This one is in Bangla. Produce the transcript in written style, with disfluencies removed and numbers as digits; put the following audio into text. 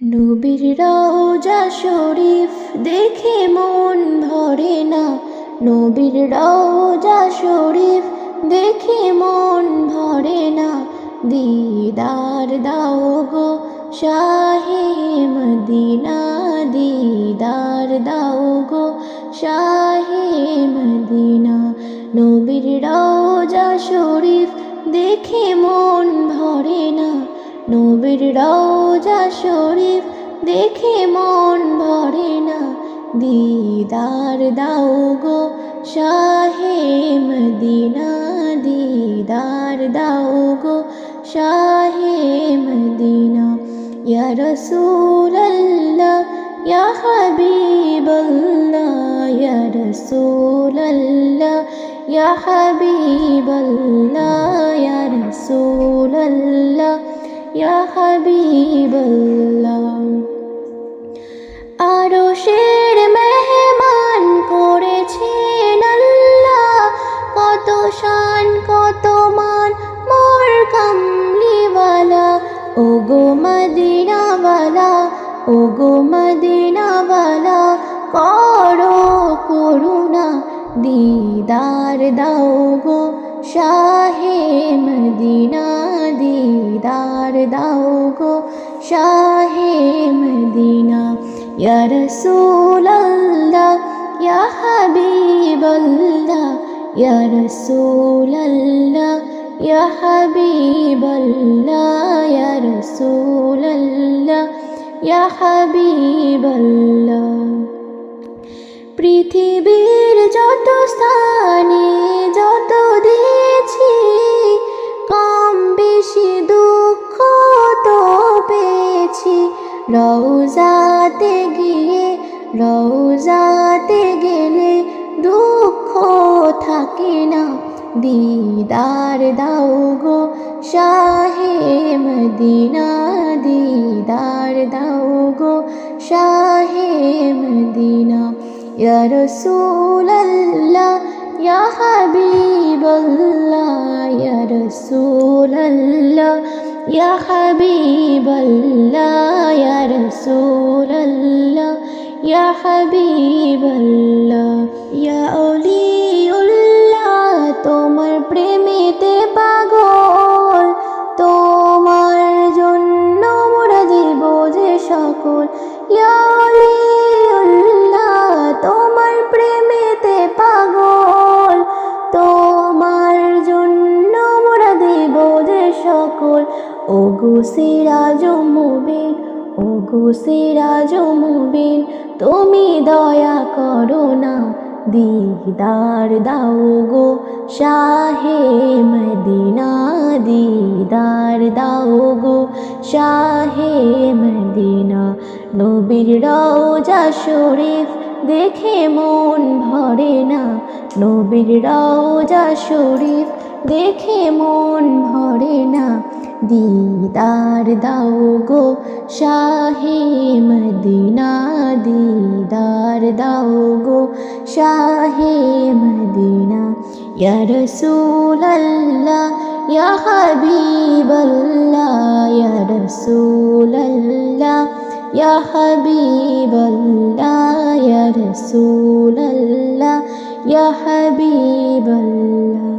নবীর রওজা শরীফ দেখে মন ভরে না। নবীর রওজা শরীফ দেখে মন ভরে না। দিদার দাও গো শাহে মদিনা, দিদার দাও গো শাহে মদিনা। নবীর রওজা শরীফ দেখে মন ভরে না। নবীর রওজা শরীফ দেখে মন ভরে না। দিদার দাও গো শাহে মদিনা, দিদার দাও গো শাহে মদিনা। ইয়া রাসূলাল্লাহ ইয়া হাবিবাল্লাহ, ইয়া রাসূলাল্লাহ ইয়া হাবিবাল্লাহ, ইয়া রাসূলাল্লাহ ইয়া হাবিবাল্লাহ। আরশের মেহমান করেছেন আল্লাহ, কত শান কত মান মোর কামলিওয়ালা। ওগো মদিনাওয়ালা, ওগো মদিনাওয়ালা, করো করুণা, দিদার দাও গো শাহে মদিনা, দিদার দাও গো শাহে মদিনা। ইয়া রাসূলাল্লাহ ইয়া হাবিবাল্লাহ, ইয়া রাসূলাল্লাহ ইয়া হাবিবাল্লাহ, ইয়া রাসূলাল্লাহ ইয়া হাবিবাল্লাহ। পৃথিবীর যত স্থানে যত দিয়েছি, কম বেশি দুঃখ তো পেয়েছি। রওজাতে গিয়ে, রওজাতে গেলে দুঃখ থাকে না। দিদার দাও গো শাহে মদিনা, দিদার দাও গো শাহে মদিনা। ইয়া রাসূলাল্লাহ ইয়া হাবিবাল্লাহ, ইয়া রাসূলাল্লাহ ইয়া হাবিবাল্লাহ, ইয়া রাসূলাল্লাহ ইয়া হাবিবাল্লাহ। ইয়া আউলিউল্লাহ তোমার প্রেমেতে পাগল, তোমার জন্য মোরা দিব যে সকল। ইয়া আউলিউল্লাহ তোমার প্রেমেতে পাগল, তোমার জন্য মোরা দিব যে সকল। ওগো সিরাজ মুবিন, ওগো সিরাজ মুবিন, তুমি দয়া করো না। দিদার দাও গো শাহে মদিনা, দিদার দাও গো শাহে মদিনা। নবীর রওজা শরীফ দেখে মন ভরে না। নবীর রওজা শরীফ দেখে মন ভরে না। দিদার দাও গো শাহে মদিনা, দিদার দাও গো শাহে মদিনা। ইয়া রাসূলাল্লাহ ইয়া হাবিবাল্লাহ, ইয়া রাসূলাল্লাহ ইয়া হাবিবাল্লাহ, ইয়া রাসূলাল্লাহ ইয়া হাবিবাল্লাহ।